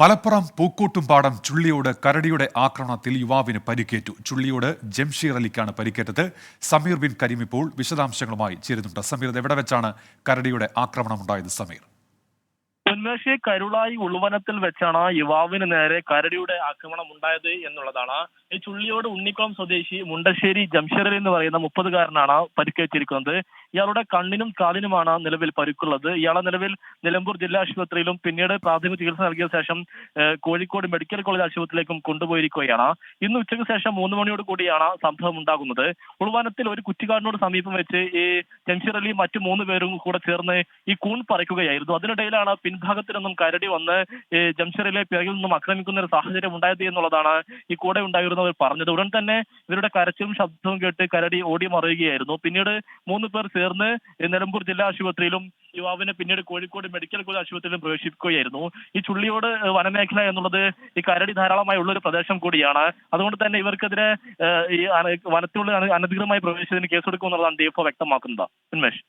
മലപ്പുറം പൂക്കോട്ടുംപാടം ചുള്ളിയോട് കരടിയുടെ ആക്രമണത്തിൽ യുവാവിന് പരിക്കേറ്റു. ചുള്ളിയോട് ജംഷീർ അലിക്കാണ് പരിക്കേറ്റത്. സമീർ ബിൻ കരീം ഇപ്പോൾ വിശദാംശങ്ങളുമായി ചേരുന്നുണ്ട്. സമീർ, എവിടെ വെച്ചാണ് കരടിയുടെ ആക്രമണമുണ്ടായത്? സമീർ, ഉന്മേഷ്, കരുളായി ഉൾവനത്തിൽ വെച്ചാണ് യുവാവിന് നേരെ കരടിയുടെ ആക്രമണം ഉണ്ടായത് എന്നുള്ളതാണ്. ഈ ചുള്ളിയോട് ഉണ്ണിക്കുളം സ്വദേശി മുണ്ടശ്ശേരി ജംഷീർ എന്ന് പറയുന്ന 30-കാരനാണ് പരിക്കേറ്റിരിക്കുന്നത്. ഇയാളുടെ കണ്ണിനും കാലിനുമാണ് നിലവിൽ പരിക്കുള്ളത്. ഇയാളെ നിലവിൽ നിലമ്പൂർ ജില്ലാ ആശുപത്രിയിലും പിന്നീട് പ്രാഥമിക ചികിത്സ നൽകിയ ശേഷം കോഴിക്കോട് മെഡിക്കൽ കോളേജ് ആശുപത്രിയിലേക്കും കൊണ്ടുപോയിരിക്കുകയാണ്. ഇന്ന് ഉച്ചയ്ക്ക് ശേഷം 3 മണിയോട് കൂടിയാണ് സംഭവം ഉണ്ടാകുന്നത്. ഉൾവനത്തിൽ ഒരു കുറ്റിക്കാടിനോട് സമീപം വെച്ച് ഈ ജംഷീർ അലി മറ്റു 3 പേരും കൂടെ ചേർന്ന് ഈ കൂൺ പറിക്കുകയായിരുന്നു. അതിനിടയിലാണ് പിൻഭാഗത്തിൽ നിന്നും കരടി വന്ന് ജംഷീറിലെ പിറകിൽ നിന്നും ആക്രമിക്കുന്ന ഒരു സാഹചര്യം ഉണ്ടായത് എന്നുള്ളതാണ് ഈ കൂടെ ഉണ്ടായിരുന്നവർ പറഞ്ഞത്. ഉടൻ തന്നെ ഇവരുടെ കരച്ചിലും ശബ്ദവും കേട്ട് കരടി ഓടി മറിയുകയായിരുന്നു. പിന്നീട് 3 പേർ ചേർന്ന് നിലമ്പൂർ ജില്ലാ ആശുപത്രിയിലും യുവാവിനെ പിന്നീട് കോഴിക്കോട് മെഡിക്കൽ കോളേജ് ആശുപത്രിയിലും പ്രവേശിപ്പിക്കുകയായിരുന്നു. ഈ ചുള്ളിയോട് വനമേഖല എന്നുള്ളത് ഈ കരടി ധാരാളമായി ഉള്ള ഒരു പ്രദേശം കൂടിയാണ്. അതുകൊണ്ട് തന്നെ ഇവർക്കെതിരെ ഈ വനത്തിലുള്ള അനധികൃതമായി പ്രവേശിച്ചതിന് കേസെടുക്കുമെന്നുള്ളതാണ് ഡിഎഫ്ഒ വ്യക്തമാക്കുന്നത്. ഉന്മേഷ്.